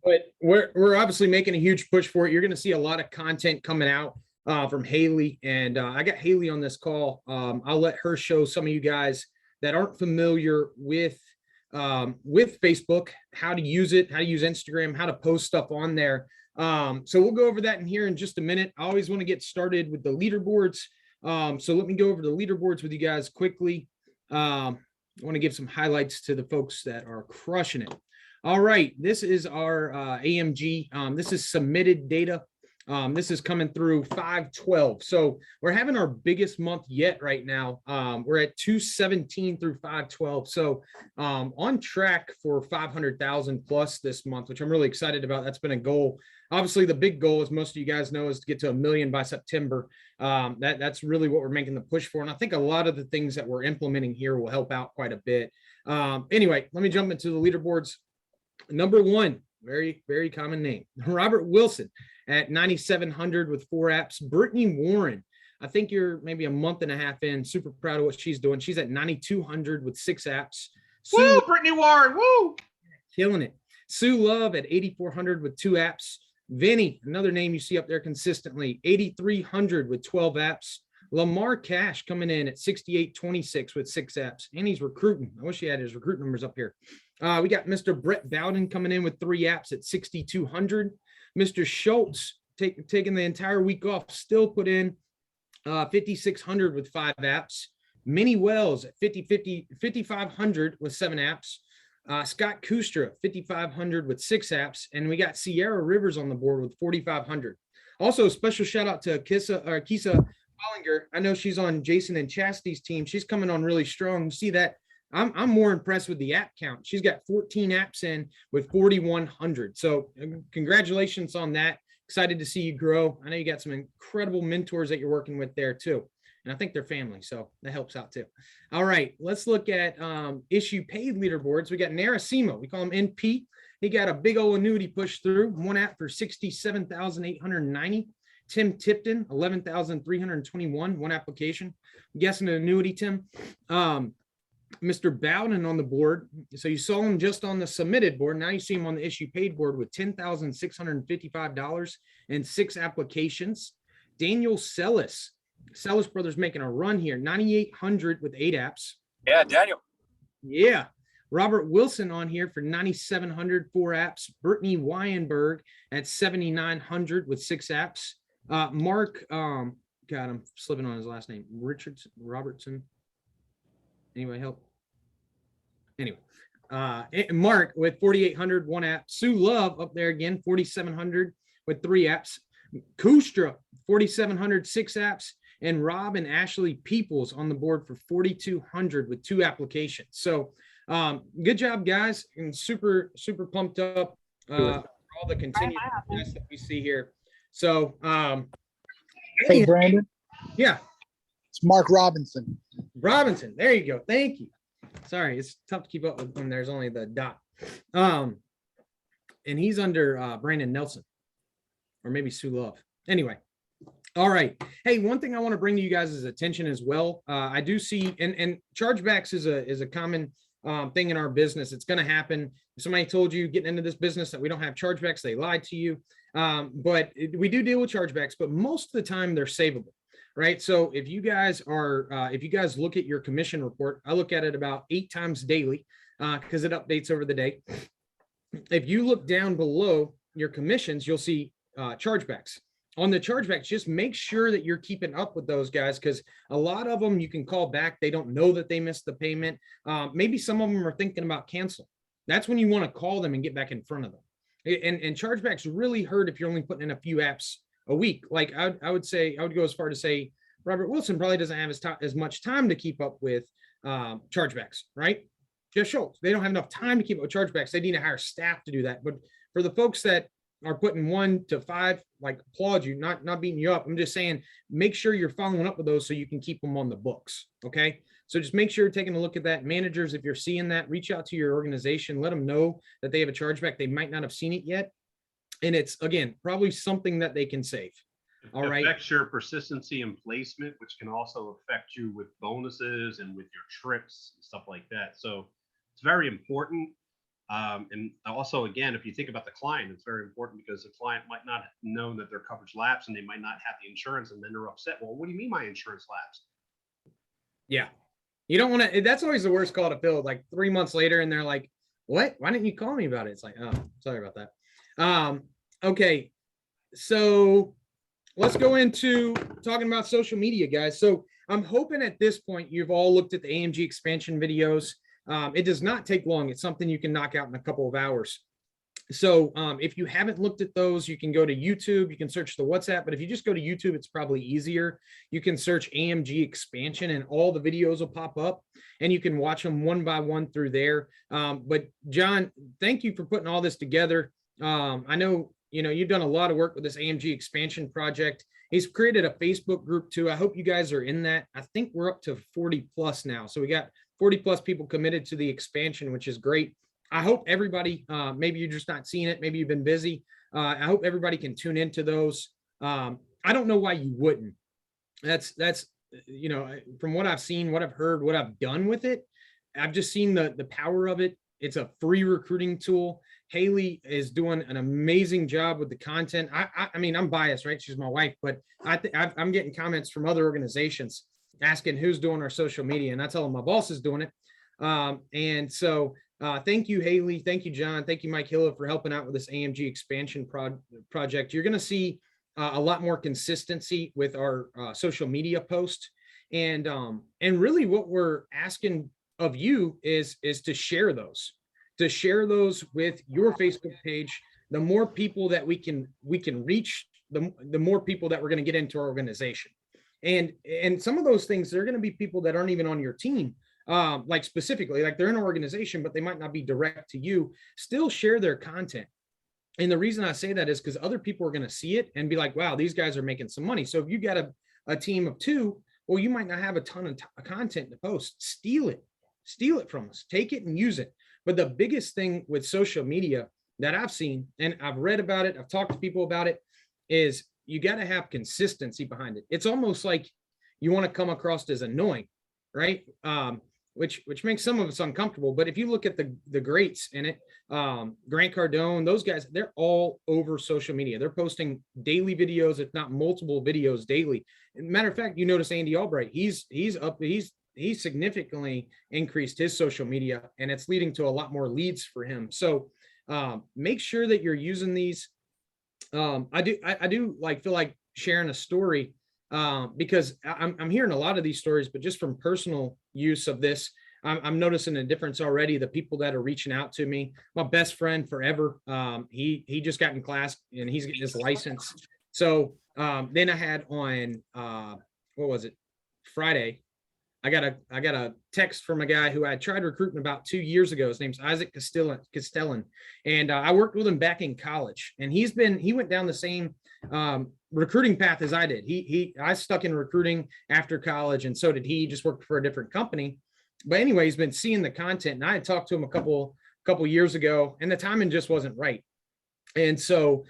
But we're obviously making a huge push for it. You're going to see a lot of content coming out from Haley, and I got Haley on this call. I'll let her show some of you guys that aren't familiar with Facebook, how to use it, how to use Instagram, how to post stuff on there. So we'll go over that in here in just a minute. I always want to get started with the leaderboards. So let me go over the leaderboards with you guys quickly. I want to give some highlights to the folks that are crushing it. All right, this is our AMG. This is submitted data. This is coming through 5/12. So we're having our biggest month yet right now. We're at 217 through 5/12. So on track for 500,000 plus this month, which I'm really excited about. That's been a goal. Obviously, the big goal, as most of you guys know, is to get to 1 million by September. That's really what we're making the push for. And I think a lot of the things that we're implementing here will help out quite a bit. Anyway, let me jump into the leaderboards. Number one, very, very common name, Robert Wilson at 9,700 with 4 apps. Brittany Warren, I think you're maybe a month and a half in. Super proud of what she's doing. She's at 9,200 with 6 apps. Woo, Brittany Warren, woo! Killing it. Sue Love at 8,400 with 2 apps. Vinny, another name you see up there consistently, 8,300 with 12 apps. Lamar Cash coming in at 6,826 with 6 apps, and he's recruiting. I wish he had his recruit numbers up here. We got Mr. Brett Bowden coming in with 3 apps at 6,200. Mr. Schultz taking the entire week off, still put in 5,600 with 5 apps. Minnie Wells at 5,500 with 7 apps. Scott Kustra, 5,500 with 6 apps. And we got Sierra Rivers on the board with 4,500. Also, special shout out to Kisa Hollinger. I know she's on Jason and Chastity's team. She's coming on really strong. You see that? I'm more impressed with the app count. She's got 14 apps in with 4,100. So congratulations on that. Excited to see you grow. I know you got some incredible mentors that you're working with there too. And I think they're family, so that helps out too. All right, let's look at issue paid leaderboards. We got Narasimo. We call him NP. He got a big old annuity push through. 1 app for 67,890. Tim Tipton, 11,321. 1 application. I'm guessing an annuity, Tim. Mr. Bowden on the board. So you saw him just on the submitted board. Now you see him on the issue paid board with $10,655 and 6 applications. Daniel Sellis Brothers making a run here. 9,800 with 8 apps. Yeah, Daniel. Yeah. Robert Wilson on here for 9,700, 4 apps. Brittany Weinberg at 7,900 with 6 apps. Mark, God, I'm slipping on his last name. Robertson. Anybody help? Anyway, Mark with 4,800, 1 app. Sue Love up there again, 4,700 with 3 apps. Kustra, 4,700, 6 apps. And Rob and Ashley Peoples on the board for 4,200 with 2 applications. So good job, guys. And super, super pumped up for all the continued success that we see here. So, hey, Brandon. Yeah. It's Mark Robinson. Robinson. There you go. Thank you. Sorry, it's tough to keep up with when there's only the dot. And he's under Brandon Nelson, or maybe Sue Love. Anyway. All right. Hey, one thing I want to bring to you guys' attention as well. I do see, and chargebacks is a common thing in our business. It's going to happen. If somebody told you getting into this business that we don't have chargebacks, they lied to you. But we do deal with chargebacks, but most of the time they're savable. Right. So if you guys look at your commission report, I look at it about 8 times daily because it updates over the day. If you look down below your commissions, you'll see chargebacks. On the chargebacks, just make sure that you're keeping up with those guys, because a lot of them you can call back. They don't know that they missed the payment. Maybe some of them are thinking about canceling. That's when you want to call them and get back in front of them. And chargebacks really hurt if you're only putting in a few apps a week. Like I would go as far to say Robert Wilson probably doesn't have as much time to keep up with chargebacks, right? Jeff Schultz, they don't have enough time to keep up with chargebacks. They need to hire staff to do that. But for the folks that are putting 1 to 5, like, applaud you, not beating you up. I'm just saying, make sure you're following up with those so you can keep them on the books. Okay. So just make sure you're taking a look at that. Managers, if you're seeing that, reach out to your organization, let them know that they have a chargeback. They might not have seen it yet. And it's, again, probably something that they can save. All right. It affects your persistency and placement, which can also affect you with bonuses and with your trips and stuff like that. So it's very important. And also, again, if you think about the client, it's very important because the client might not know that their coverage lapsed and they might not have the insurance, and then they're upset. Well, what do you mean my insurance lapsed? Yeah. You don't want to, that's always the worst call to fill, like 3 months later, and they're like, what? Why didn't you call me about it? It's like, oh, sorry about that. Okay. So let's go into talking about social media, guys. So I'm hoping at this point you've all looked at the AMG expansion videos. It does not take long. It's something you can knock out in a couple of hours. So if you haven't looked at those, you can go to YouTube, you can search the WhatsApp, but if you just go to YouTube, it's probably easier. You can search AMG expansion and all the videos will pop up and you can watch them one by one through there. But John, thank you for putting all this together. I know, you've done a lot of work with this AMG expansion project. He's created a Facebook group too. I hope you guys are in that. I think we're up to 40 plus now. So we got 40 plus people committed to the expansion, which is great. I hope everybody, maybe you're just not seeing it. Maybe you've been busy. I hope everybody can tune into those. I don't know why you wouldn't. That's, from what I've seen, what I've heard, what I've done with it, I've just seen the power of it. It's a free recruiting tool. Haley is doing an amazing job with the content. I mean, I'm biased, right? She's my wife, but I'm getting comments from other organizations asking who's doing our social media, and I tell them my boss is doing it. And so thank you, Haley. Thank you, John. Thank you, Mike Hilla, for helping out with this AMG expansion project. You're going to see a lot more consistency with our social media post. And really what we're asking of you is to share those with your Facebook page. The more people that we can reach, the more people that we're going to get into our organization. And some of those things, they're going to be people that aren't even on your team. Like specifically, like they're in an organization, but they might not be direct to you. Still share their content. And the reason I say that is because other people are going to see it and be like, wow, these guys are making some money. So if you got a team of 2, well, you might not have a ton of content to post. Steal it from us, take it and use it. But the biggest thing with social media that I've seen, and I've read about it, I've talked to people about it, is you got to have consistency behind it. It's almost like you want to come across as annoying, right? Which makes some of us uncomfortable. But if you look at the greats in it, Grant Cardone, those guys, they're all over social media. They're posting daily videos, if not multiple videos daily. Matter of fact, you notice Andy Albright, he's significantly increased his social media, and it's leading to a lot more leads for him. So make sure that you're using these. I do feel like sharing a story because I'm hearing a lot of these stories, but just from personal use of this, I'm noticing a difference already. The people that are reaching out to me, my best friend forever, he just got in class and he's getting his license. So then I had on what was it, Friday, I got a text from a guy who I tried recruiting about 2 years ago. His name's Isaac Castellan, and I worked with him back in college. And he went down the same recruiting path as I did. I stuck in recruiting after college, and so did he. Just worked for a different company. But anyway, he's been seeing the content, and I had talked to him a couple years ago, and the timing just wasn't right. And so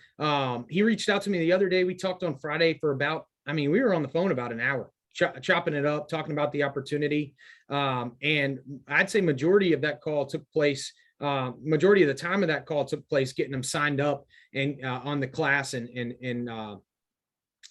he reached out to me the other day. We talked on Friday for we were on the phone about an hour. Chopping it up, talking about the opportunity. And I'd say majority of that call took place, majority of the time of that call took place getting them signed up and on the class and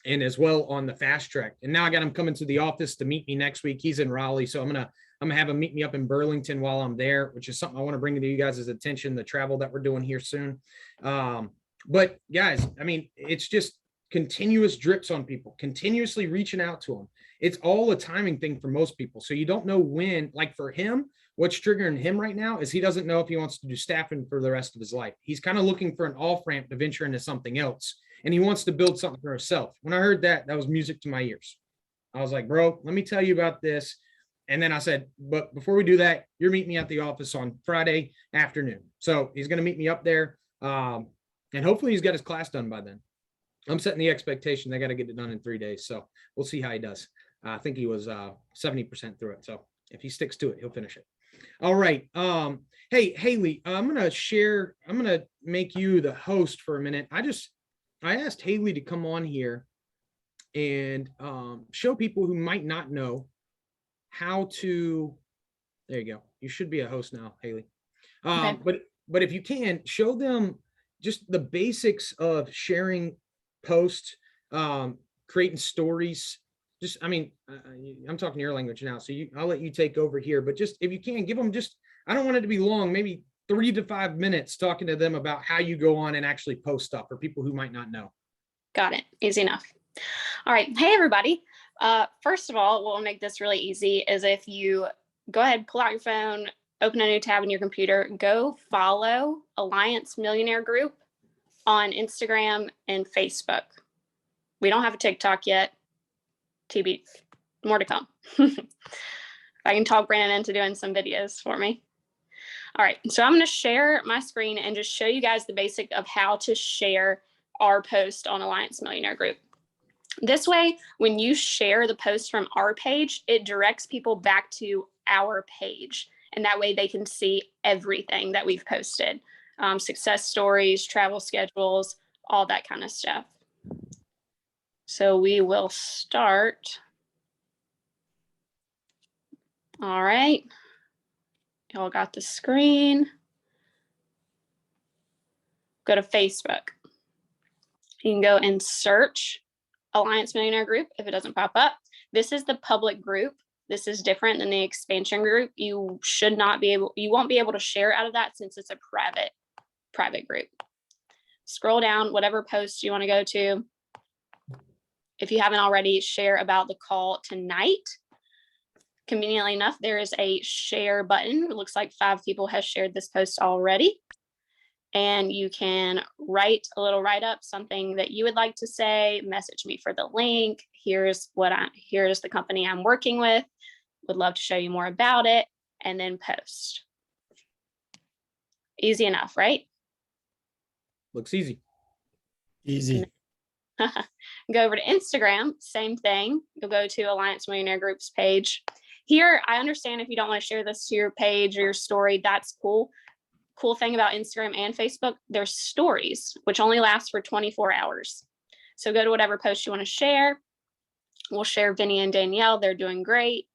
as well on the fast track. And now I got him coming to the office to meet me next week. He's in Raleigh. So I'm gonna have him meet me up in Burlington while I'm there, which is something I want to bring to you guys' attention, the travel that we're doing here soon. But guys, it's just continuous drips on people, continuously reaching out to them. It's all a timing thing for most people. So you don't know when, like for him, what's triggering him right now is he doesn't know if he wants to do staffing for the rest of his life. He's kind of looking for an off ramp to venture into something else. And he wants to build something for himself. When I heard that, that was music to my ears. I was like, bro, let me tell you about this. And then I said, but before we do that, you're meeting me at the office on Friday afternoon. So he's going to meet me up there. And hopefully he's got his class done by then. I'm setting the expectation they got to get it done in 3 days. So we'll see how he does. I think he was 70% through it. So if he sticks to it, he'll finish it. All right. Hey, Haley, I'm going to make you the host for a minute. I asked Haley to come on here and show people who might not know how to, there you go. You should be a host now, Haley. Okay. but if you can, show them just the basics of sharing posts, creating stories. Just, I mean, I'm talking your language now, so I'll let you take over here, but just if you can, give them just, I don't want it to be long, maybe 3 to 5 minutes talking to them about how you go on and actually post stuff for people who might not know. Got it. Easy enough. All right. Hey, everybody. First of all, what will make this really easy is if you go ahead, pull out your phone, open a new tab in your computer, go follow Alliance Millionaire Group on Instagram and Facebook. We don't have a TikTok yet. TB, more to come. I can talk Brandon into doing some videos for me. All right, so I'm going to share my screen and just show you guys the basic of how to share our post on Alliance Millionaire Group. This way, when you share the post from our page, it directs people back to our page. And that way they can see everything that we've posted, success stories, travel schedules, all that kind of stuff. So we will start. All right. Y'all got the screen. Go to Facebook. You can go and search Alliance Millionaire Group if it doesn't pop up. This is the public group. This is different than the expansion group. You should not be able, you won't be able to share out of that since it's a private group. Scroll down, whatever post you want to go to. If you haven't already, share about the call tonight. Conveniently enough, there is a share button. It looks like 5 people have shared this post already. And you can write a little write-up, something that you would like to say, message me for the link. Here's the company I'm working with. Would love to show you more about it, and then post. Easy enough, right? Looks easy. Easy. Go over to Instagram, same thing. You'll go to Alliance Millionaire Group's page. Here, I understand if you don't want to share this to your page or your story, that's cool. Cool thing about Instagram and Facebook, there's stories, which only last for 24 hours. So go to whatever post you want to share. We'll share Vinny and Danielle. They're doing great.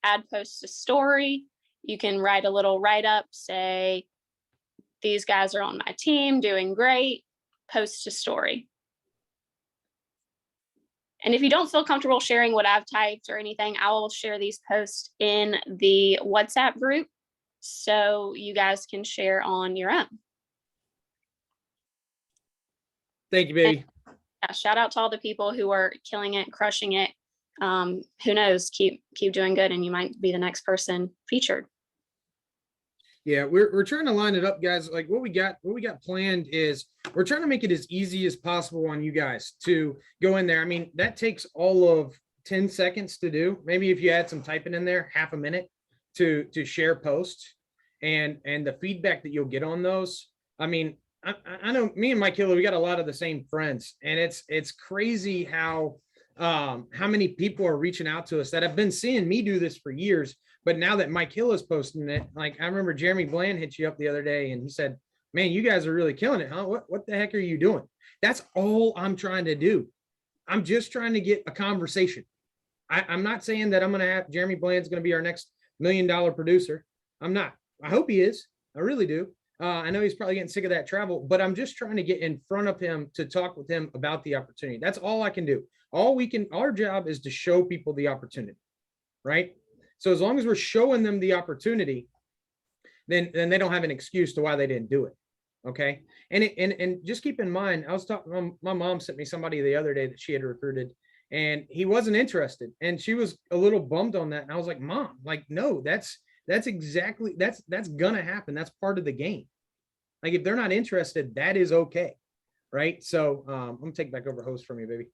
Add post to story. You can write a little write-up, say, these guys are on my team, doing great. Post to story. And if you don't feel comfortable sharing what I've typed or anything, I will share these posts in the WhatsApp group so you guys can share on your own. Thank you, baby. And, shout out to all the people who are killing it, crushing it. Who knows, keep doing good and you might be the next person featured. Yeah, we're trying to line it up, guys. Like what we got planned is we're trying to make it as easy as possible on you guys to go in there. I mean, that takes all of 10 seconds to do. Maybe if you add some typing in there, half a minute to share posts, and the feedback that you'll get on those. I mean, I know me and Mike Hiller, we got a lot of the same friends, and it's crazy how many people are reaching out to us that have been seeing me do this for years. But now that Mike Hill is posting it, like I remember Jeremy Bland hit you up the other day and he said, man, you guys are really killing it, huh? What the heck are you doing? That's all I'm trying to do. I'm just trying to get a conversation. I'm not saying that I'm going to have Jeremy Bland's going to be our next $1 million producer. I'm not. I hope he is. I really do. I know he's probably getting sick of that travel, but I'm just trying to get in front of him to talk with him about the opportunity. That's all I can do. Our job is to show people the opportunity, right? So as long as we're showing them the opportunity, then they don't have an excuse to why they didn't do it. Okay. And just keep in mind, I was talking, my mom sent me somebody the other day that she had recruited and he wasn't interested. And she was a little bummed on that. And I was like, Mom, like, no, that's gonna happen. That's part of the game. Like if they're not interested, that is okay. Right. So I'm gonna take back over host from you, baby.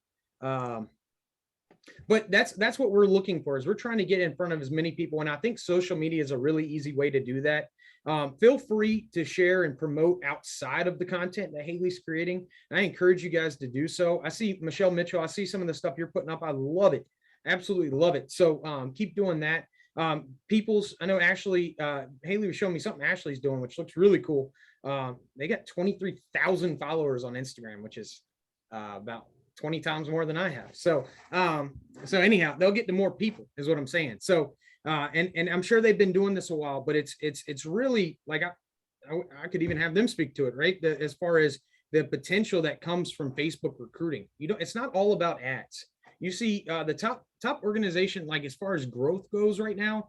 But that's what we're looking for, is we're trying to get in front of as many people. And I think social media is a really easy way to do that. Feel free to share and promote outside of the content that Haley's creating. And I encourage you guys to do so. I see Michelle Mitchell. I see some of the stuff you're putting up. I love it. Absolutely love it. So keep doing that. I know Ashley, Haley was showing me something Ashley's doing, which looks really cool. They got 23,000 followers on Instagram, which is about 20 times more than I have. So anyhow, they'll get to more people is what I'm saying. So and I'm sure they've been doing this a while, but it's really like I could even have them speak to it, right? As far as the potential that comes from Facebook recruiting. It's not all about ads. You see, the top organization, like as far as growth goes right now,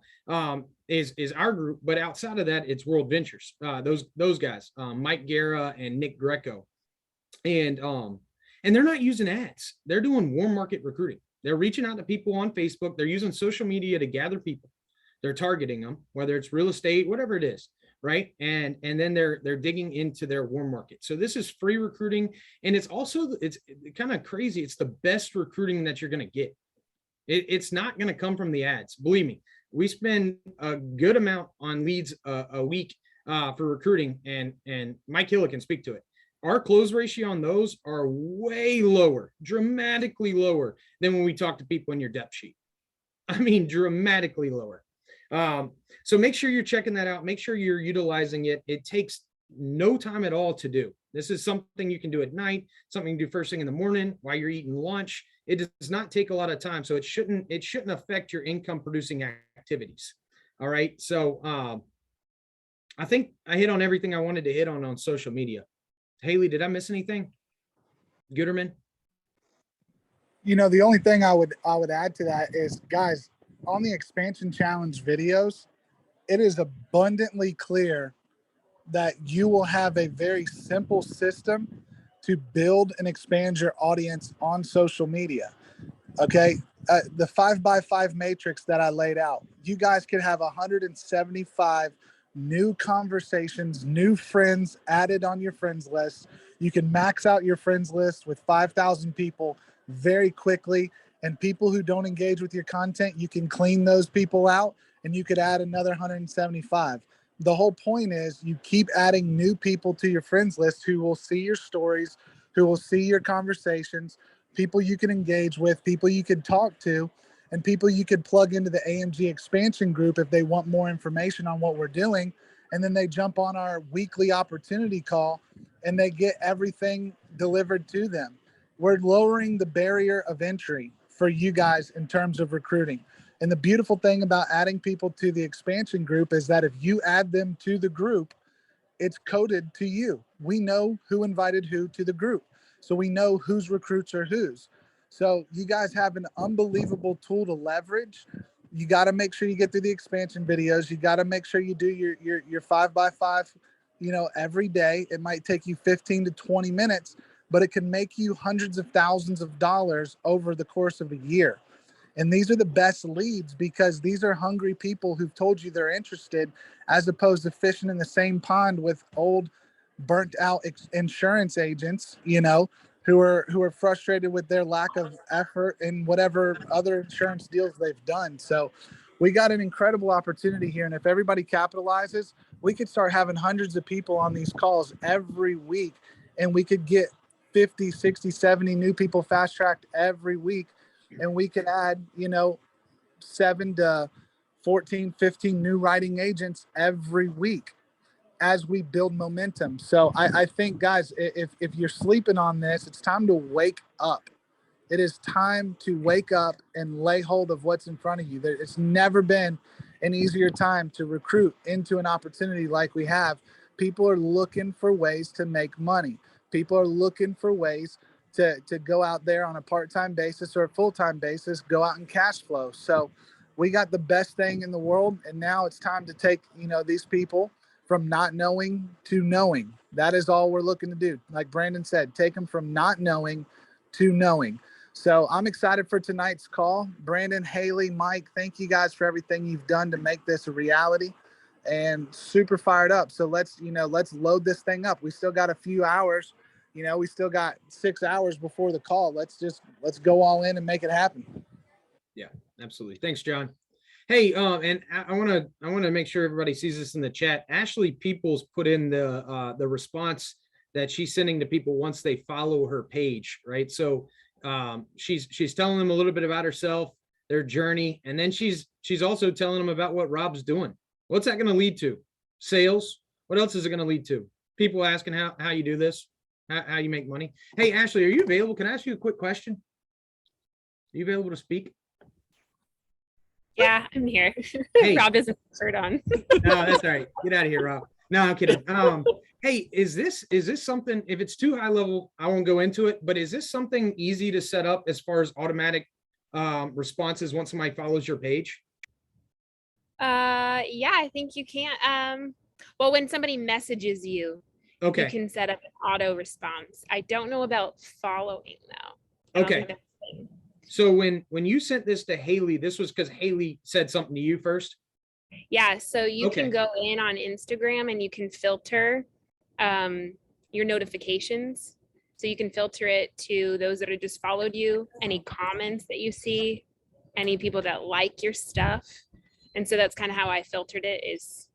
is our group. But outside of that, it's World Ventures. Those guys, Mike Guerra and Nick Greco, and they're not using ads. They're doing warm market recruiting. They're reaching out to people on Facebook. They're using social media to gather people. They're targeting them, whether it's real estate, whatever it is, right? And then they're digging into their warm market. So this is free recruiting, and it's kind of crazy. It's the best recruiting that you're going to get. It's not going to come from the ads. Believe me, we spend a good amount on leads a week for recruiting, and Mike Hill can speak to it. Our close ratio on those are way lower, dramatically lower than when we talk to people in your depth sheet. I mean, dramatically lower. So make sure you're checking that out. Make sure you're utilizing it. It takes no time at all to do. This is something you can do at night, something you do first thing in the morning while you're eating lunch. It does not take a lot of time, so it shouldn't affect your income producing activities. All right. So I think I hit on everything I wanted to hit on social media. Haley, did I miss anything? Gooderman? The only thing I would add to that is, guys, on the expansion challenge videos, it is abundantly clear that you will have a very simple system to build and expand your audience on social media. Okay. The 5x5 matrix that I laid out, you guys can have 175 new conversations, new friends added on your friends list. You can max out your friends list with 5,000 people very quickly. And people who don't engage with your content, you can clean those people out, and you could add another 175. The whole point is you keep adding new people to your friends list who will see your stories, who will see your conversations, people you can engage with, people you can talk to, and people you could plug into the AMG expansion group if they want more information on what we're doing. And then they jump on our weekly opportunity call and they get everything delivered to them. We're lowering the barrier of entry for you guys in terms of recruiting. And the beautiful thing about adding people to the expansion group is that if you add them to the group, it's coded to you. We know who invited who to the group. So we know whose recruits are whose. So you guys have an unbelievable tool to leverage. You got to make sure you get through the expansion videos. You got to make sure you do your 5x5, every day. It might take you 15 to 20 minutes, but it can make you hundreds of thousands of dollars over the course of a year. And these are the best leads because these are hungry people who've told you they're interested, as opposed to fishing in the same pond with old, burnt out insurance agents, who are frustrated with their lack of effort in whatever other insurance deals they've done. So we got an incredible opportunity here. And if everybody capitalizes, we could start having hundreds of people on these calls every week, and we could get 50, 60, 70 new people fast tracked every week. And we could add, 7 to 14, 15 new writing agents every week as we build momentum. So I think, guys, if you're sleeping on this, it's time to wake up. It is time to wake up and lay hold of what's in front of you. It's never been an easier time to recruit into an opportunity like we have. People are looking for ways to make money. People are looking for ways to go out there on a part-time basis or a full-time basis, go out and cash flow. So we got the best thing in the world. And now it's time to take, these people from not knowing to knowing. That is all we're looking to do. Like Brandon said, take them from not knowing to knowing. So I'm excited for tonight's call. Brandon, Haley, Mike, thank you guys for everything you've done to make this a reality, and super fired up. So let's load this thing up. We still got a few hours. We still got 6 hours before the call. Let's go all in and make it happen. Yeah, absolutely. Thanks, John. Hey, and I want to make sure everybody sees this in the chat. Ashley Peoples put in the response that she's sending to people once they follow her page, right? So she's telling them a little bit about herself, their journey, and then she's also telling them about what Rob's doing. What's that going to lead to? Sales. What else is it going to lead to? People asking how you do this, how you make money. Hey, Ashley, are you available? Can I ask you a quick question? Are you available to speak? Yeah, I'm here. Hey. Rob isn't heard on. No, that's all right. Get out of here, Rob. No, I'm kidding. Hey, is this something, if it's too high level, I won't go into it, but is this something easy to set up as far as automatic responses once somebody follows your page? Yeah, I think you can. Well, when somebody messages you, you Okay, can set up an auto response. I don't know about following though. I don't okay. think that's a thing. So when you sent this to Haley, this was because Haley said something to you first? Yeah, so you Okay. can go in on Instagram and you can filter your notifications. So you can filter it to those that have just followed you, any comments that you see, any people that like your stuff. And so that's kind of how I filtered it is,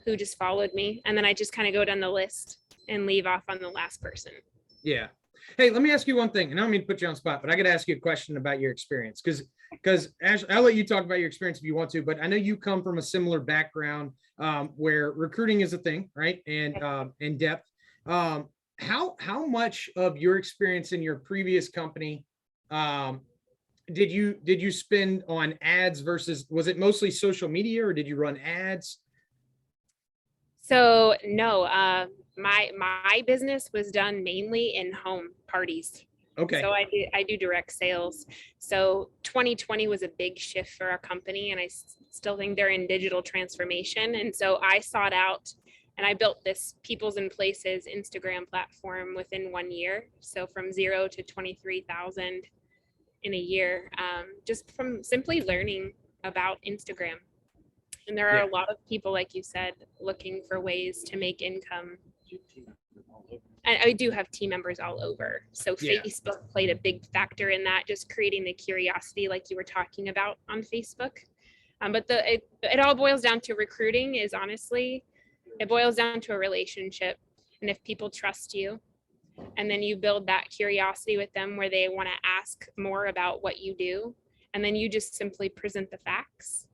who just followed me. And then I just kind of go down the list and leave off on the last person. Yeah. Hey, let me ask you one thing, and I don't mean to put you on the spot, but I got to ask you a question about your experience because Ashley, I'll let you talk about your experience if you want to, but I know you come from a similar background where recruiting is a thing, right? And in depth. How much of your experience in your previous company did you spend on ads versus, was it mostly social media or did you run ads? So no, my business was done mainly in home parties. Okay. So I do direct sales. So 2020 was a big shift for our company, and I still think they're in digital transformation. And so I sought out and I built this Peoples and Places Instagram platform within 1 year. So from 0 to 23,000 in a year, just from simply learning about Instagram. And there are Yeah. a lot of people, like you said, looking for ways to make income. And I do have team members all over. So Yeah. Facebook played a big factor in that, just creating the curiosity like you were talking about on Facebook. But it all boils down to recruiting is honestly, it boils down to a relationship. And if people trust you, and then you build that curiosity with them where they want to ask more about what you do, and then you just simply present the facts.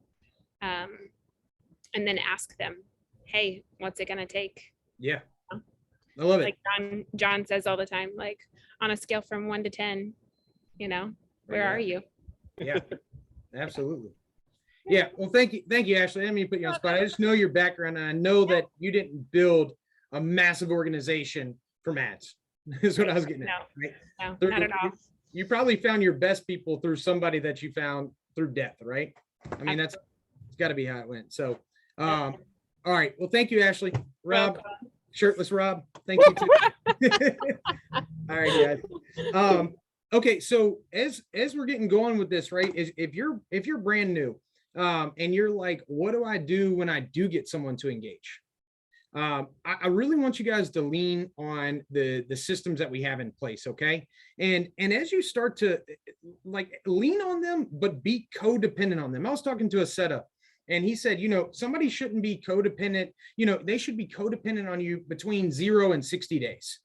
And then ask them, hey, what's it gonna take? Yeah. I love it. Like John says all the time, like on a scale from 1 to 10, where are you? Yeah, absolutely. Yeah. Well, thank you, Ashley. I didn't mean to put you on the spot. I just know your background, and I know that you didn't build a massive organization from ads. Is what I was getting at. Right? No, not at all. You probably found your best people through somebody that you found through depth, right? I mean, it's got to be how it went. So, all right. Well, thank you, Ashley. Rob, shirtless Rob. Thank you too. All right, guys. Okay, so as we're getting going with this, right? Is if you're brand new, and you're like, what do I do when I do get someone to engage? I really want you guys to lean on the systems that we have in place, okay? And as you start to like lean on them, but be codependent on them. I was talking to a setup, and he said, somebody shouldn't be codependent. They should be codependent on you between 0 and 60 days.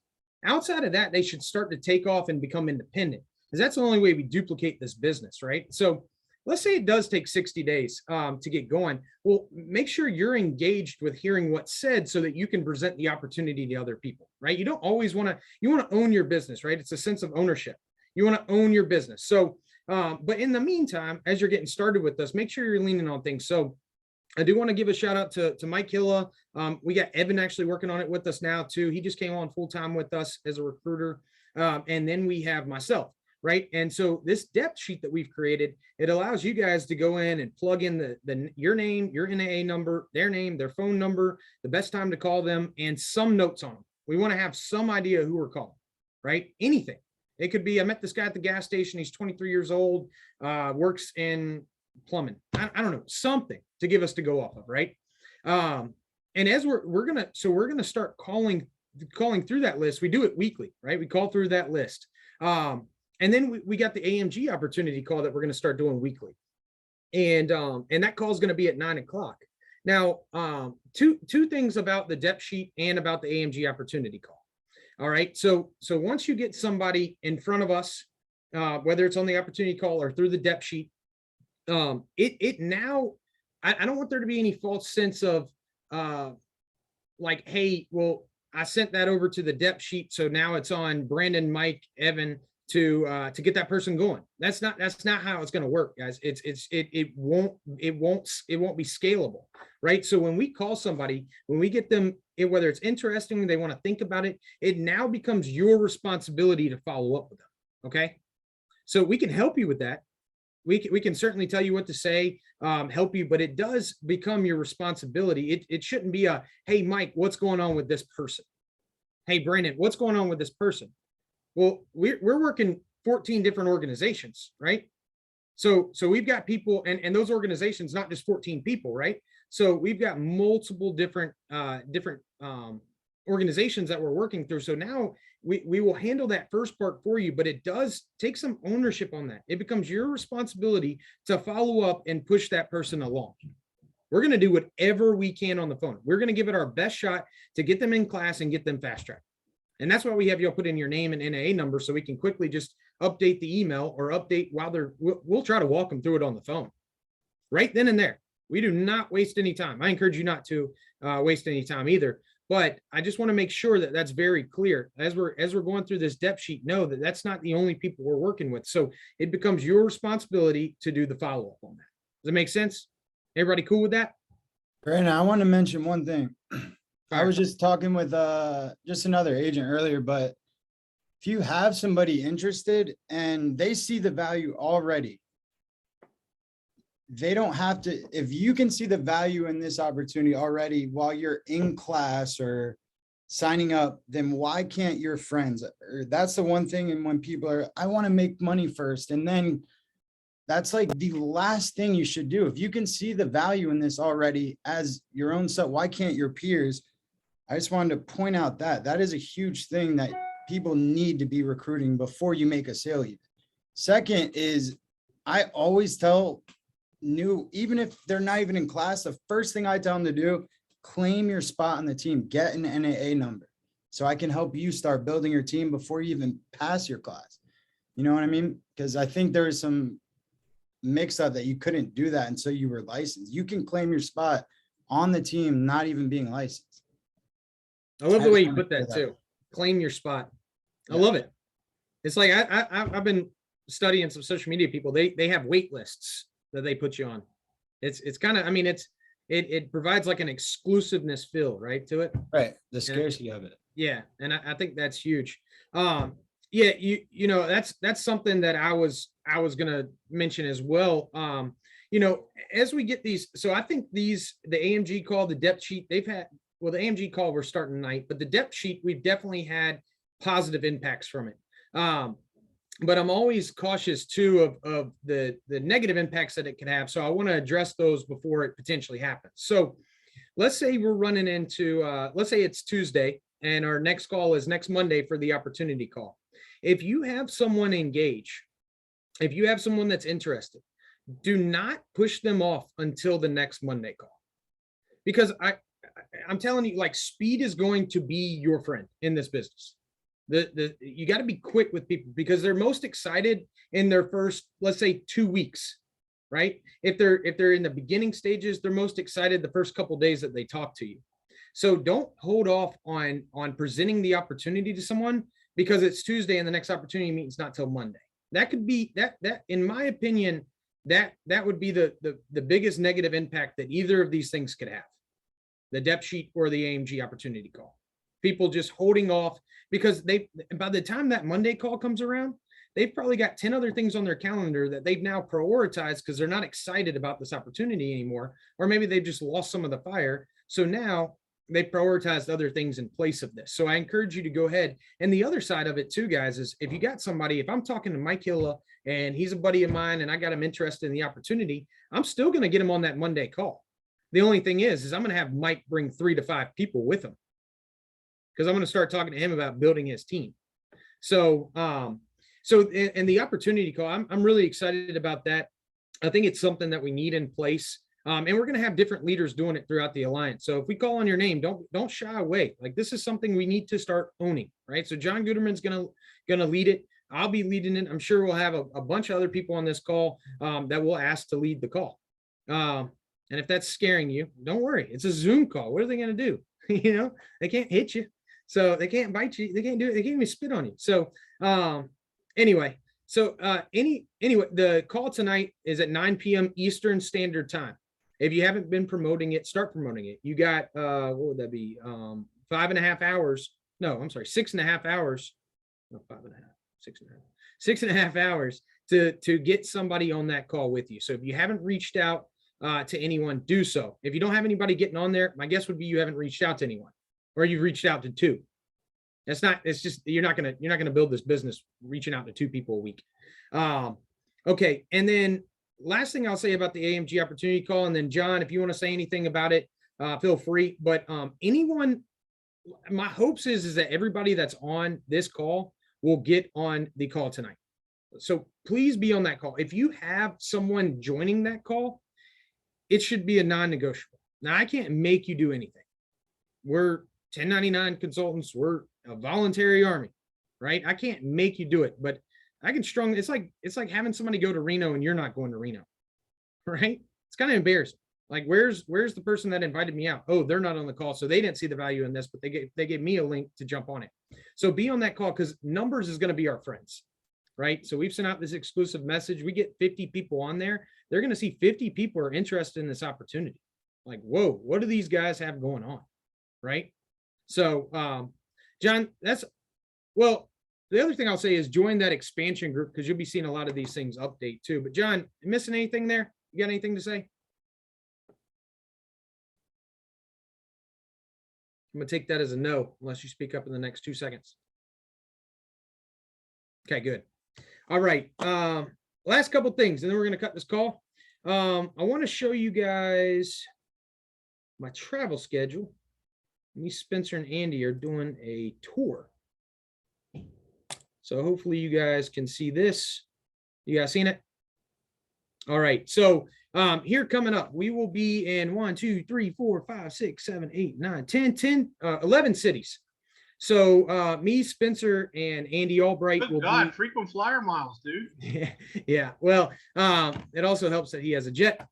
Outside of that, they should start to take off and become independent, because that's the only way we duplicate this business, right? So let's say it does take 60 days to get going. Well, make sure you're engaged with hearing what's said so that you can present the opportunity to other people, right? You don't always you want to own your business, right? It's a sense of ownership. You want to own your business. So, but in the meantime, as you're getting started with this, make sure you're leaning on things. So I do want to give a shout out to Mike Hilla. We got Evan actually working on it with us now too. He just came on full time with us as a recruiter. And then we have myself. Right. And so this depth sheet that we've created, it allows you guys to go in and plug in your name, your NAA number, their name, their phone number, the best time to call them, and some notes on them. We want to have some idea who we're calling, right? Anything. It could be, I met this guy at the gas station. He's 23 years old, works in plumbing. I don't know, something to give us to go off of, right? And as we're gonna start calling through that list. We do it weekly, right? We call through that list. And then we got the AMG opportunity call that we're going to start doing weekly. And that call is going to be at 9 o'clock. Now, two things about the depth sheet and about the AMG opportunity call. All right. So once you get somebody in front of us, whether it's on the opportunity call or through the depth sheet, it now, I don't want there to be any false sense of like, hey, well, I sent that over to the depth sheet, so now it's on Brandon, Mike, Evan to get that person going. That's not how it's going to work, guys. It won't be scalable, right? So when we call somebody, when we get them, whether it's interesting, they want to think about it, it now becomes your responsibility to follow up with them. Okay, so we can help you with that. We can certainly tell you what to say, help you, but it does become your responsibility. It shouldn't be a, hey, Mike, what's going on with this person? Hey, Brandon, what's going on with this person? Well, we're working 14 different organizations, right? So we've got people, and those organizations, not just 14 people, right? So we've got multiple different organizations that we're working through. So now we will handle that first part for you, but it does take some ownership on that. It becomes your responsibility to follow up and push that person along. We're going to do whatever we can on the phone. We're going to give it our best shot to get them in class and get them fast tracked. And that's why we have you put in your name and NAA number, so we can quickly just update the email or update while we'll try to walk them through it on the phone right then and there. We do not waste any time. I encourage you not to waste any time either. But I just want to make sure that that's very clear as we're going through this depth sheet. Know that that's not the only people we're working with. So it becomes your responsibility to do the follow up on that. Does that make sense? Everybody cool with that? Brandon, I want to mention one thing. I was just talking with just another agent earlier, but if you have somebody interested and they see the value already, they don't have to, if you can see the value in this opportunity already while you're in class or signing up, then why can't your friends? That's the one thing. And when people are, I want to make money first, and then that's like the last thing you should do. If you can see the value in this already as your own self, why can't your peers? I just wanted to point out that that is a huge thing that people need to be recruiting before you make a sale. Second is, I always tell even if they're not even in class, the first thing I tell them to do, claim your spot on the team, get an NAA number so I can help you start building your team before you even pass your class. You know what I mean? Because I think there is some mix up that you couldn't do that until you were licensed. You can claim your spot on the team, not even being licensed. I love the way you put that too. Claim your spot. I love it. It's like I've been studying some social media people. They have wait lists that they put you on. It's kind of, I mean, it provides like an exclusiveness feel, right, to it. Right. The scarcity of it. Yeah. And I think that's huge. Yeah, you know, that's something that I was going to mention as well. You know, as we get these, so I think the AMG call, the depth sheet, the AMG call, we're starting tonight, but the depth sheet, we've definitely had positive impacts from it. But I'm always cautious too of the negative impacts that it can have. So I want to address those before it potentially happens. So let's say we're running into, let's say it's Tuesday and our next call is next Monday for the opportunity call. If you have someone engage, if you have someone that's interested, do not push them off until the next Monday call. Because I'm telling you, like, speed is going to be your friend in this business. You got to be quick with people because they're most excited in their first, let's say, 2 weeks, right? If they're in the beginning stages, they're most excited the first couple of days that they talk to you. So don't hold off on presenting the opportunity to someone because it's Tuesday and the next opportunity meeting's not till Monday. That could be that in my opinion, that would be the biggest negative impact that either of these things could have. The depth sheet or the AMG opportunity call. People just holding off because by the time that Monday call comes around, they've probably got 10 other things on their calendar that they've now prioritized because they're not excited about this opportunity anymore, or maybe they've just lost some of the fire. So now they prioritized other things in place of this. So I encourage you to go ahead. And the other side of it too, guys, is if you got somebody, if I'm talking to Mike Hilla and he's a buddy of mine and I got him interested in the opportunity, I'm still going to get him on that Monday call. The only thing is I'm going to have Mike bring 3 to 5 people with him because I'm going to start talking to him about building his team. So, and the opportunity call, I'm really excited about that. I think it's something that we need in place. And we're going to have different leaders doing it throughout the alliance. So if we call on your name, don't shy away. Like, this is something we need to start owning, right? So John Guterman's going to lead it. I'll be leading it. I'm sure we'll have a bunch of other people on this call that we'll ask to lead the call. And if that's scaring you, don't worry. It's a Zoom call. What are they going to do? You know, they can't hit you. So they can't bite you. They can't do it. They can't even spit on you. So anyway, so anyway, the call tonight is at 9 p.m. Eastern Standard Time. If you haven't been promoting it, start promoting it. You got what would that be? 5.5 hours. No, I'm sorry, 6.5 hours. No, 5.5, 6.5, 6.5 hours to get somebody on that call with you. So if you haven't reached out to anyone, do so. If you don't have anybody getting on there, my guess would be you haven't reached out to anyone, or you've reached out to 2. That's not, it's just, you're not gonna build this business reaching out to 2 people a week. Okay, and then last thing I'll say about the AMG opportunity call, and then John, if you want to say anything about it, feel free. But anyone, my hopes is that everybody that's on this call will get on the call tonight. So please be on that call. If you have someone joining that call, it should be a non-negotiable. Now, I can't make you do anything. We're 1099 consultants. We're a voluntary army, right? I can't make you do it, but I can strongly, it's like having somebody go to Reno and you're not going to Reno, right? It's kind of embarrassing. Like, where's the person that invited me out? Oh, they're not on the call, so they didn't see the value in this, but they gave me a link to jump on it. So be on that call, because numbers is going to be our friends, right? So we've sent out this exclusive message. We get 50 people on there. They're going to see 50 people are interested in this opportunity. Like, whoa, what do these guys have going on, right? So, John, well, the other thing I'll say is join that expansion group, because you'll be seeing a lot of these things update too. But John, you missing anything there? You got anything to say? I'm gonna take that as a no, unless you speak up in the next 2 seconds. Okay, good. All right. Last couple things, and then we're gonna cut this call. I want to show you guys my travel schedule. Me, Spencer, and Andy are doing a tour. So hopefully you guys can see this. You guys seen it? All right. So here coming up, we will be in 1, 2, 3, 4, 5, 6, 7, 8, 9, 10, 11 cities. So me, Spencer, and Andy Albright Good will God, be frequent flyer miles, dude. yeah. Well, it also helps that he has a jet,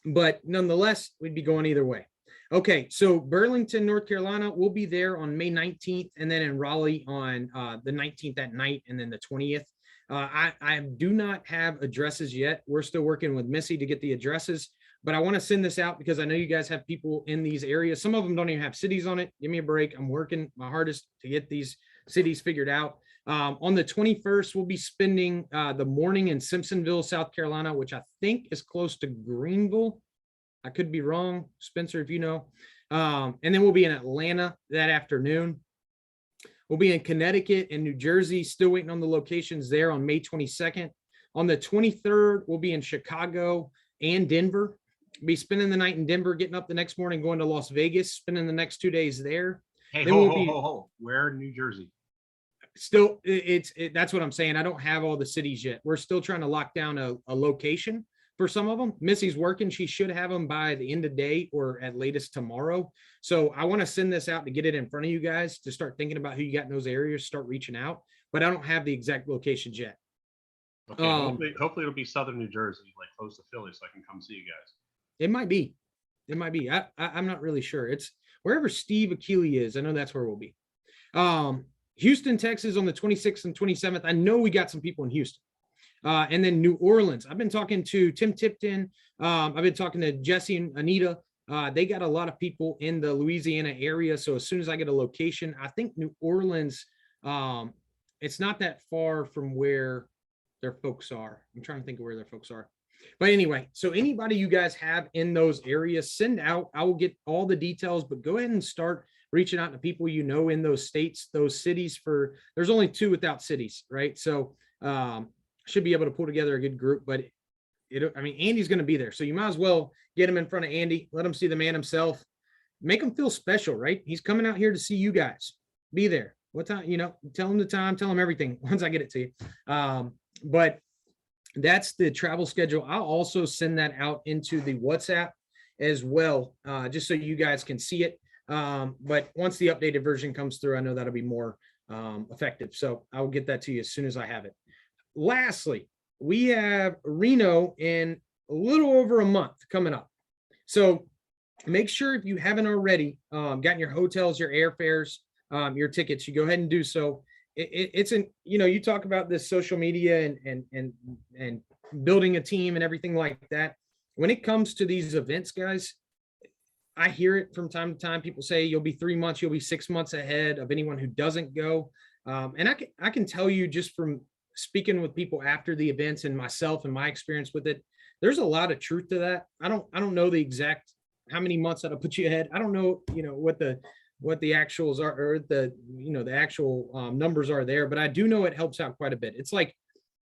but nonetheless, we'd be going either way. Okay, so Burlington, North Carolina, we'll be there on May 19th, and then in Raleigh on the 19th at night, and then the 20th. I do not have addresses yet. We're still working with Missy to get the addresses, but I want to send this out because I know you guys have people in these areas. Some of them don't even have cities on it. Give me a break. I'm working my hardest to get these cities figured out. On the 21st, we'll be spending the morning in Simpsonville, South Carolina, which I think is close to Greenville. I could be wrong, Spencer, if you know. And then we'll be in Atlanta that afternoon. We'll be in Connecticut and New Jersey, still waiting on the locations there on May 22nd. On the 23rd, we'll be in Chicago and Denver. Be spending the night in Denver, getting up the next morning, going to Las Vegas, spending the next 2 days there. Hey, Then ho. Where in New Jersey? Still, that's what I'm saying. I don't have all the cities yet. We're still trying to lock down a location for some of them. Missy's working. She should have them by the end of the day or at latest tomorrow. So I want to send this out to get it in front of you guys to start thinking about who you got in those areas, start reaching out, but I don't have the exact locations yet. Okay, hopefully it'll be Southern New Jersey, like close to Philly, so I can come see you guys. It might be. I'm not really sure. It's wherever Steve Akili is. I know that's where we'll be. Houston, Texas on the 26th and 27th. I know we got some people in Houston. And then New Orleans. I've been talking to Tim Tipton. I've been talking to Jesse and Anita. They got a lot of people in the Louisiana area. So as soon as I get a location, I think New Orleans, it's not that far from where their folks are. I'm trying to think of where their folks are. But anyway, so anybody you guys have in those areas, send out. I will get all the details, but go ahead and start reaching out to people you know in those states, those cities. There's only 2 without cities, right? So should be able to pull together a good group, but Andy's going to be there. So you might as well get him in front of Andy, let him see the man himself, make him feel special, right? He's coming out here to see you guys. Be there. What time, tell him the time, tell him everything once I get it to you. But that's the travel schedule. I'll also send that out into the WhatsApp as well, just so you guys can see it. But once the updated version comes through, I know that'll be more effective. So I will get that to you as soon as I have it. Lastly, we have Reno in a little over a month coming up. So make sure if you haven't already gotten your hotels, your airfares, your tickets, you go ahead and do so. it's an, you talk about this social media and building a team and everything like that. When it comes to these events, guys, I hear it from time to time. People say you'll be 3 months, you'll be 6 months ahead of anyone who doesn't go. And I can tell you just from speaking with people after the events and myself and my experience with it, there's a lot of truth to that. I don't know the exact how many months that'll put you ahead. I don't know, what the actuals are, or the actual numbers are there, but I do know it helps out quite a bit. It's like,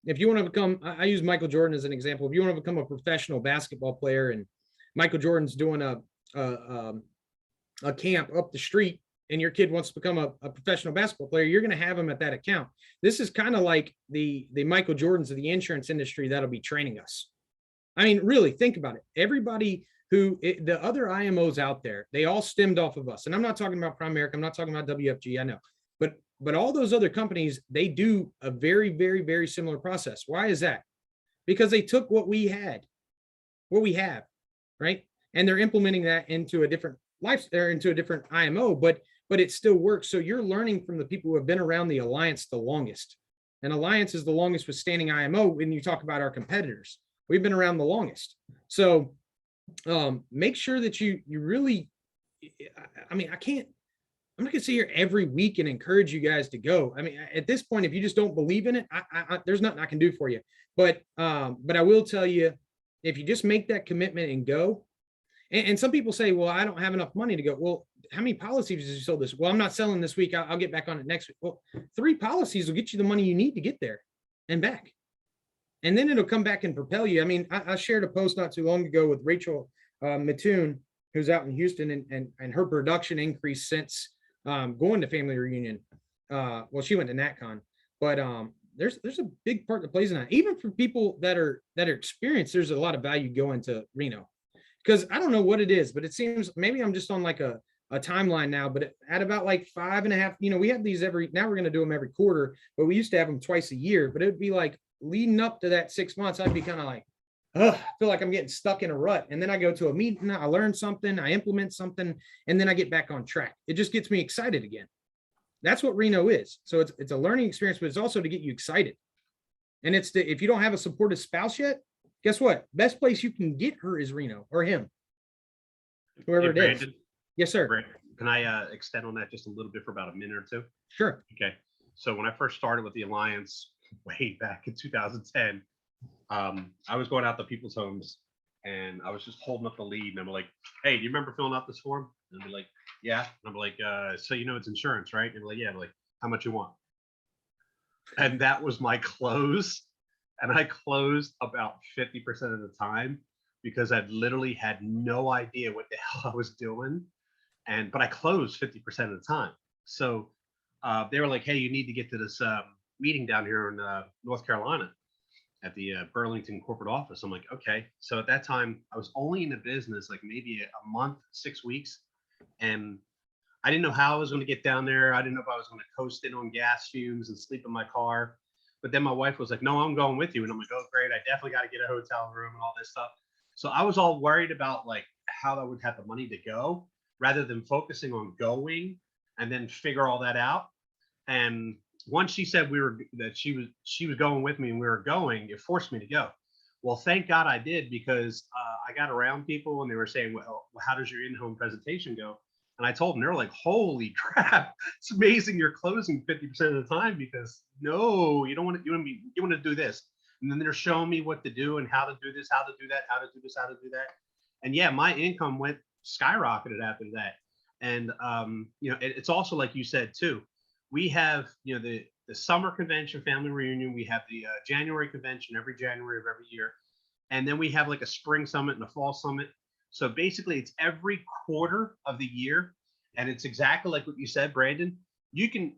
if you want to become, I use Michael Jordan as an example. If you want to become a professional basketball player and Michael Jordan's doing a camp up the street and your kid wants to become a professional basketball player, you're going to have him at that account. This is kind of like the Michael Jordans of the insurance industry that'll be training us. I mean, really think about it. Everybody the other IMOs out there, they all stemmed off of us. And I'm not talking about Primerica. I'm not talking about WFG. I know, but all those other companies, they do a very, very, very similar process. Why is that? Because they took what we have, right? And they're implementing that into a different into a different IMO, but it still works. So you're learning from the people who have been around the Alliance the longest. And Alliance is the longest withstanding IMO when you talk about our competitors. We've been around the longest. So make sure that you really, I mean, I'm not gonna sit here every week and encourage you guys to go. I mean, at this point, if you just don't believe in it, there's nothing I can do for you. But I will tell you, if you just make that commitment and go, and some people say, well, I don't have enough money to go. Well, how many policies did you sell this? Well, I'm not selling this week. I'll get back on it next week. Well, 3 policies will get you the money you need to get there and back. And then it'll come back and propel you. I mean, I shared a post not too long ago with Rachel Mattoon, who's out in Houston, and her production increased since going to family reunion. Well, she went to NatCon, but there's a big part that plays in that. Even for people that are experienced, there's a lot of value going to Reno, because I don't know what it is, but it seems maybe I'm just on like a timeline now, but at about like 5.5, we have these now we're going to do them every quarter, but we used to have them twice a year. But it would be like leading up to that 6 months, I'd be kind of like, I feel like I'm getting stuck in a rut. And then I go to a meeting, I learn something, I implement something, and then I get back on track. It just gets me excited again. That's what Reno is. So it's a learning experience, but it's also to get you excited. And if you don't have a supportive spouse yet, guess what? Best place you can get her is Reno, or him, whoever it is. Yes, sir. Brandon, can I extend on that just a little bit for about a minute or two? Sure. Okay. So when I first started with the Alliance way back in 2010, I was going out to people's homes and I was just holding up the lead, and I'm like, hey, do you remember filling out this form? And I'd be like, yeah. And I'm like, so it's insurance, right? And they're like, yeah. I'm like, how much you want? And that was my close. And I closed about 50% of the time because I literally had no idea what the hell I was doing. But I closed 50% of the time. So they were like, hey, you need to get to this meeting down here in North Carolina at the Burlington corporate office. I'm like, okay. So at that time, I was only in the business like maybe a month, 6 weeks. And I didn't know how I was going to get down there. I didn't know if I was going to coast in on gas fumes and sleep in my car. But then my wife was like, no, I'm going with you. And I'm like, oh, great. I definitely got to get a hotel room and all this stuff. So I was all worried about like how I would have the money to go rather than focusing on going and then figure all that out. And once she said she was going with me and we were going, it forced me to go. Well, thank God I did, because I got around people and they were saying, well, how does your in-home presentation go? And I told them, they're like, holy crap, it's amazing you're closing 50% of the time, because no, you want to do this. And then they're showing me what to do and how to do this, how to do that, how to do this, how to do that. And yeah, my income went skyrocketed after that. And it's also like you said too, we have the summer convention, family reunion. We have the January convention every January of every year, and then we have like a spring summit and a fall summit. So basically, it's every quarter of the year, and it's exactly like what you said, Brandon. You can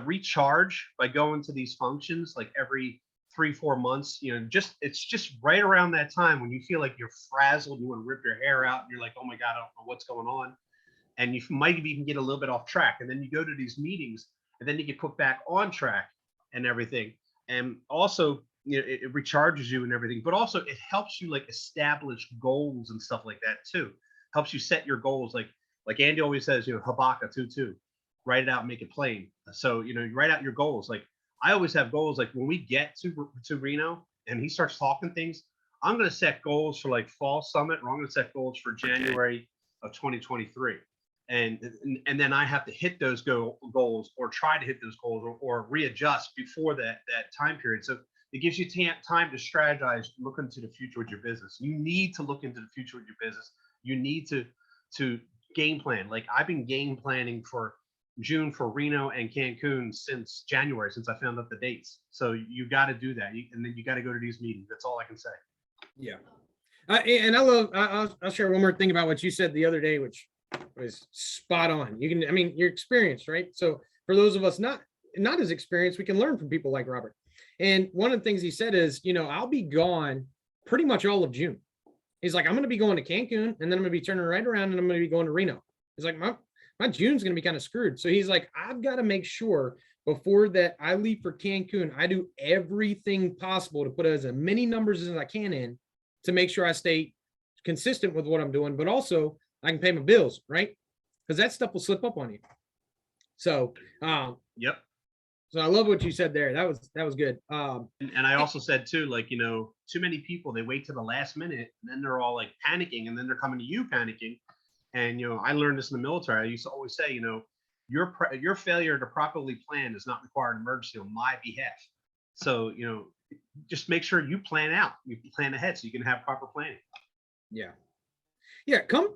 recharge by going to these functions like every 3-4 months. It's just right around that time when you feel like you're frazzled, you want to rip your hair out, and you're like, oh my God, I don't know what's going on. And you might even get a little bit off track. And then you go to these meetings and then you get put back on track and everything. And also, it recharges you and everything, but also it helps you like establish goals and stuff like that too. Helps you set your goals. Like Andy always says, Habakkuk 2:2, write it out, make it plain. So, you know, you write out your goals. Like I always have goals. Like when we get to Reno and he starts talking things, I'm going to set goals for like fall summit, or I'm going to set goals for January of 2023. And then I have to hit those goals, or try to hit those goals, or readjust before that time period. So it gives you time to strategize, look into the future with your business. You need to look into the future with your business. You need to game plan. Like I've been game planning for June for Reno and Cancun since January, since I found out the dates. So you got to do that, and then you got to go to these meetings. That's all I can say. Yeah. And I love, I'll share one more thing about what you said the other day, which was spot on. You can, I mean, you're experienced, right? So for those of us not as experienced, we can learn from people like Robert. And one of the things he said is, you know, I'll be gone pretty much all of June. He's like, I'm going to be going to Cancun, and then I'm going to be turning right around and I'm going to be going to Reno. He's like, my June's going to be kind of screwed. So he's like, I've got to make sure before that I leave for Cancun, I do everything possible to put as many numbers as I can in to make sure I stay consistent with what I'm doing, but also I can pay my bills, right? Because that stuff will slip up on you. So, Yep. So I love what you said there. That was good. And I also said too, like, you know, too many people, they wait to the last minute and then they're all like panicking, and then they're coming to you panicking. And, you know, I learned this in the military. I used to always say, you know, your failure to properly plan does not require an emergency on my behalf. So, you know, just make sure you plan out, you plan ahead so you can have proper planning. Yeah. Yeah. Come,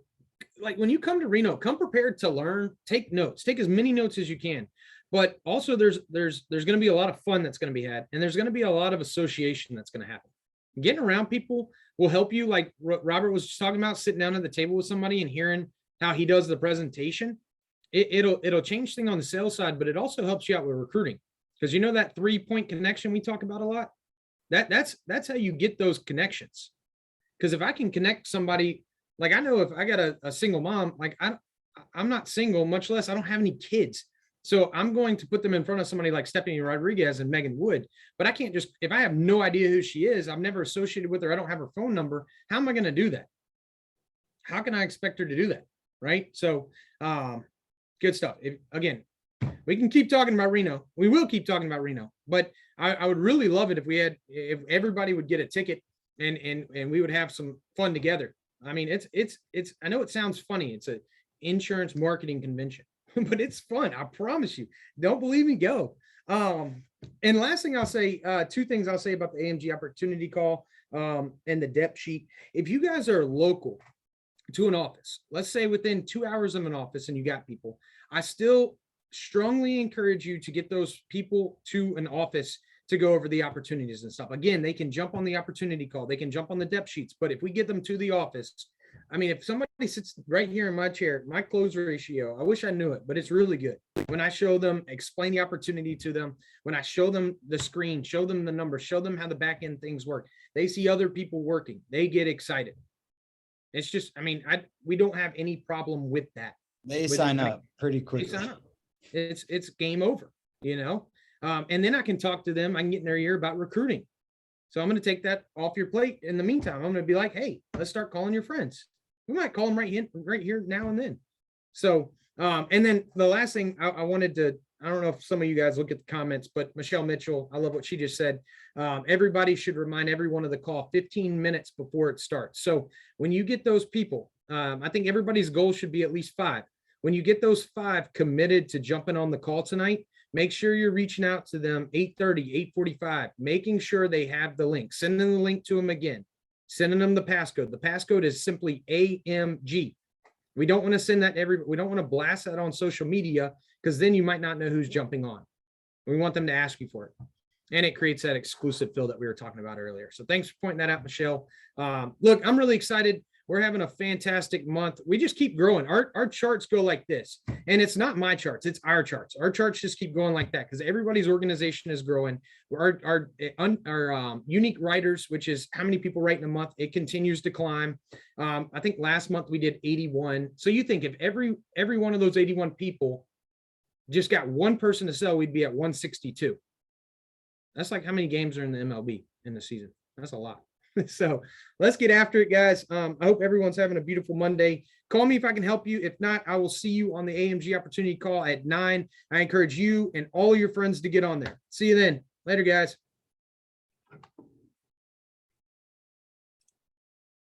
like when you come to Reno, come prepared to learn, take notes, take as many notes as you can. But also there's going to be a lot of fun that's going to be had, and there's going to be a lot of association that's going to happen. Getting around people will help you. Like Robert was just talking about, sitting down at the table with somebody and hearing how he does the presentation. It'll change things on the sales side, but it also helps you out with recruiting. Because you know that 3-point connection we talk about a lot? That's how you get those connections. Because if I can connect somebody, like I know if I got a single mom, like I'm not single, much less I don't have any kids. So I'm going to put them in front of somebody like Stephanie Rodriguez and Megan Wood. But I can't just, if I have no idea who she is, I've never associated with her, I don't have her phone number, how am I going to do that? How can I expect her to do that? Right? So good stuff. Again, we can keep talking about Reno. We will keep talking about Reno, but I would really love it if everybody would get a ticket and we would have some fun together. I mean, it's I know it sounds funny. It's a insurance marketing convention, but it's fun. I promise you. Don't believe me? Go. And last thing I'll say, two things I'll say about the AMG opportunity call and the depth sheet. If you guys are local to an office, let's say within 2 hours of an office and you got people, I still strongly encourage you to get those people to an office to go over the opportunities and stuff. Again, they can jump on the opportunity call, they can jump on the depth sheets, but if we get them to the office, I mean, if somebody sits right here in my chair, my close ratio, I wish I knew it, but it's really good. When I show them, explain the opportunity to them, when I show them the screen, show them the numbers, show them how the back end things work, they see other people working, they get excited. It's just, I mean, we don't have any problem with that. They sign up pretty quickly. They sign up. It's game over, you know? And then I can talk to them. I can get in their ear about recruiting. So I'm going to take that off your plate. In the meantime, I'm going to be like, hey, let's start calling your friends. We might call them right here now and then. So, and then the last thing I wanted to, I don't know if some of you guys look at the comments, but Michelle Mitchell, I love what she just said. Everybody should remind everyone of the call 15 minutes before it starts. So when you get those people, I think everybody's goal should be at least 5. When you get those 5 committed to jumping on the call tonight, make sure you're reaching out to them 8:30, 8:45, making sure they have the link, sending the link to them again, sending them the passcode. The passcode is simply AMG. We don't want to send that we don't want to blast that on social media, because then you might not know who's jumping on. We want them to ask you for it. And it creates that exclusive fill that we were talking about earlier. So thanks for pointing that out, Michelle. Look, I'm really excited. We're having a fantastic month. We just keep growing. Our charts go like this. And it's not my charts, it's our charts. Our charts just keep going like that because everybody's organization is growing. Our unique writers, which is how many people write in a month, it continues to climb. I think last month we did 81. So you think if every one of those 81 people just got one person to sell, we'd be at 162. That's like how many games are in the MLB in the season. That's a lot. So let's get after it, guys. I hope everyone's having a beautiful Monday. Call me if I can help you. If not, I will see you on the AMG opportunity call at 9. I encourage you and all your friends to get on there. See you then. Later, guys.